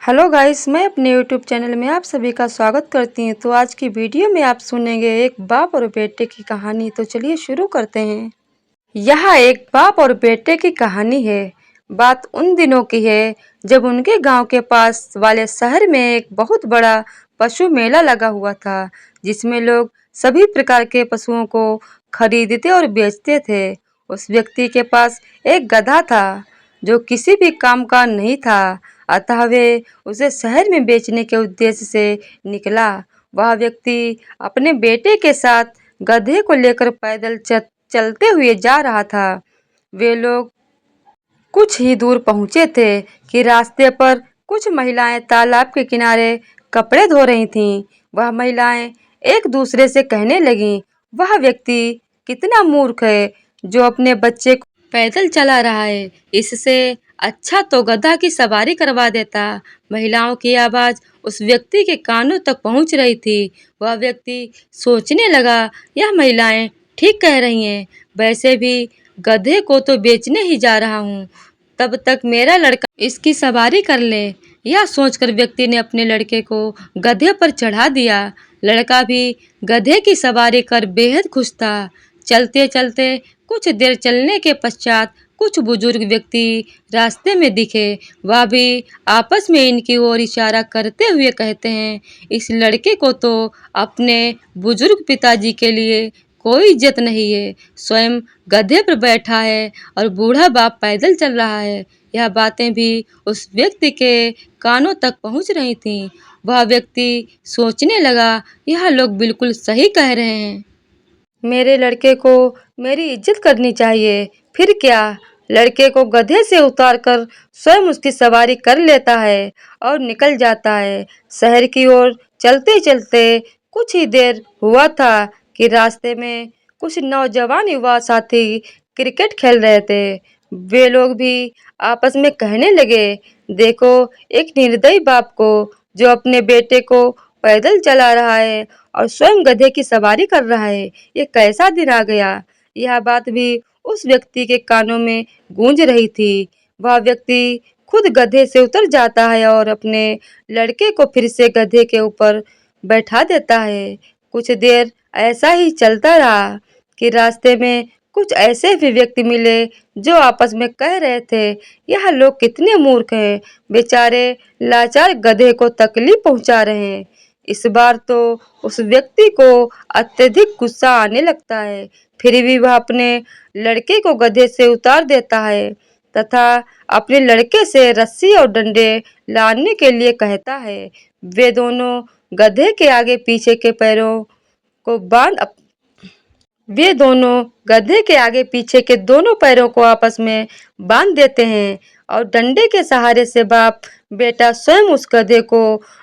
Hello guys, मैं अपने YouTube channel में आप सभी का स्वागत करती हूँ। तो आज की वीडियो में आप सुनेंगे एक बाप और बेटे की कहानी। तो चलिए शुरू करते हैं। यह एक बाप और बेटे की कहानी है। बात उन दिनों की है जब उनके गांव के पास वाले शहर में एक बहुत बड़ा पशु मेला लगा हुआ था, जिसमें लोग सभी प्रकार के पशुओं को खरीदते और बेचते थे। उस व्यक्ति के पास एक गधा था जो किसी भी काम का नहीं था, अतः वे उसे शहर में बेचने के उद्देश्य से निकला। वह व्यक्ति अपने बेटे के साथ गधे को लेकर पैदल चलते हुए जा रहा था। वे लोग कुछ ही दूर पहुंचे थे कि रास्ते पर कुछ महिलाएं तालाब के किनारे कपड़े धो रही थीं। वह महिलाएं एक दूसरे से कहने लगीं, वह व्यक्ति कितना मूर्ख है जो अपने बच्चे को पैदल चला रहा है। इससे अच्छा तो गधा की सवारी करवा देता। महिलाओं की आवाज उस व्यक्ति के कानों तक पहुंच रही थी। वह व्यक्ति सोचने लगा, यह महिलाएं ठीक कह रही हैं। वैसे भी गधे को तो बेचने ही जा रहा हूँ, तब तक मेरा लड़का इसकी सवारी कर ले। यह सोचकर व्यक्ति ने अपने लड़के को गधे पर चढ़ा दिया। लड़का भी गधे की सवारी कर बेहद खुश था। चलते चलते कुछ देर चलने के पश्चात कुछ बुजुर्ग व्यक्ति रास्ते में दिखे। वह भी आपस में इनकी ओर इशारा करते हुए कहते हैं, इस लड़के को तो अपने बुजुर्ग पिताजी के लिए कोई इज्जत नहीं है। स्वयं गधे पर बैठा है और बूढ़ा बाप पैदल चल रहा है। यह बातें भी उस व्यक्ति के कानों तक पहुंच रही थीं। वह व्यक्ति सोचने लगा, यह लोग बिल्कुल सही कह रहे हैं। मेरे लड़के को मेरी इज्जत करनी चाहिए। फिर क्या, लड़के को गधे से उतारकर स्वयं उसकी सवारी कर लेता है और निकल जाता है। शहर की ओर चलते चलते कुछ ही देर हुआ था कि रास्ते में कुछ नौजवान युवा साथी क्रिकेट खेल रहे थे। वे लोग भी आपस में कहने लगे, देखो, एक निर्दयी बाप को जो अपने बेटे को पैदल चला रहा है और स्वयं गधे की सवारी कर रहा है, ये कैसा दिन आ गया। यह बात भी उस व्यक्ति के कानों में गूंज रही थी। वह व्यक्ति खुद गधे से उतर जाता है और अपने लड़के को फिर से गधे के ऊपर बैठा देता है। कुछ देर ऐसा ही चलता रहा कि रास्ते में कुछ ऐसे भी व्यक्ति मिले जो आपस में कह रहे थे, यह लोग कितने मूर्ख हैं, बेचारे लाचार गधे को तकलीफ पहुंचा रहे हैं। इस बार तो उस व्यक्ति को अत्यधिक गुस्सा आने लगता है। फिर भी वह अपने लड़के को गधे से उतार देता है तथा अपने लड़के से रस्सी और डंडे लाने के लिए कहता है। वे दोनों गधे के आगे पीछे के पैरों को बांध वे दोनों गधे के आगे पीछे के दोनों पैरों को आपस में बांध देते हैं और डंडे के सहारे से बाप बेटा स्वयं उस गधे को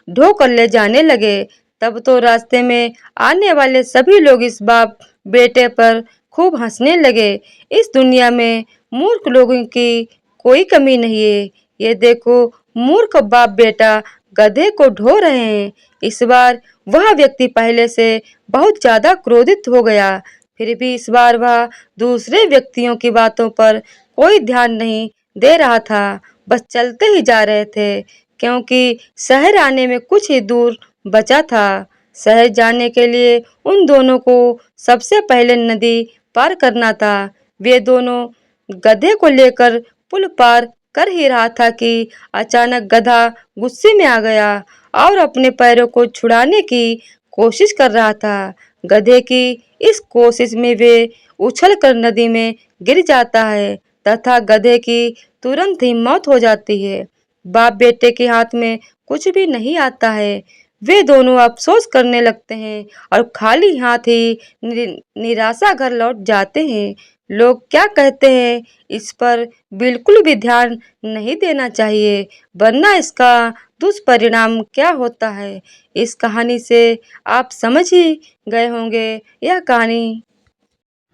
ढो कर ले जाने लगे। तब तो रास्ते में आने वाले सभी लोग इस बाप बेटे पर खूब हंसने लगे। इस दुनिया में मूर्ख लोगों की कोई कमी नहीं है। ये देखो, मूर्ख बाप बेटा गधे को ढो रहे हैं। इस बार वह व्यक्ति पहले से बहुत ज्यादा क्रोधित हो गया। फिर भी इस बार वह दूसरे व्यक्तियों की बातों पर कोई ध्यान नहीं दे रहा था, बस चलते ही जा रहे थे, क्योंकि शहर आने में कुछ ही दूर बचा था। शहर जाने के लिए उन दोनों को सबसे पहले नदी पार करना था। वे दोनों गधे को लेकर पुल पार कर ही रहा था कि अचानक गधा गुस्से में आ गया और अपने पैरों को छुड़ाने की कोशिश कर रहा था। गधे की इस कोशिश में वे उछलकर नदी में गिर जाता है तथा गधे की तुरंत ही मौत हो जाती है। बाप बेटे के हाथ में कुछ भी नहीं आता है। वे दोनों अफसोस करने लगते हैं और खाली हाथ ही निराशा घर लौट जाते हैं। लोग क्या कहते हैं, इस पर बिल्कुल भी ध्यान नहीं देना चाहिए, वरना इसका दुष्परिणाम क्या होता है। इस कहानी से आप समझ ही गए होंगे। यह कहानी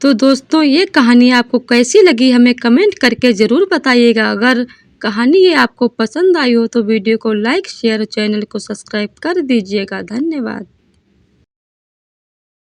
तो दोस्तों, ये कहानी आपको कैसी लगी हमें कमेंट करके ज़रूर बताइएगा। अगर कहानी ये आपको पसंद आई हो तो वीडियो को लाइक, शेयर और चैनल को सब्सक्राइब कर दीजिएगा। धन्यवाद।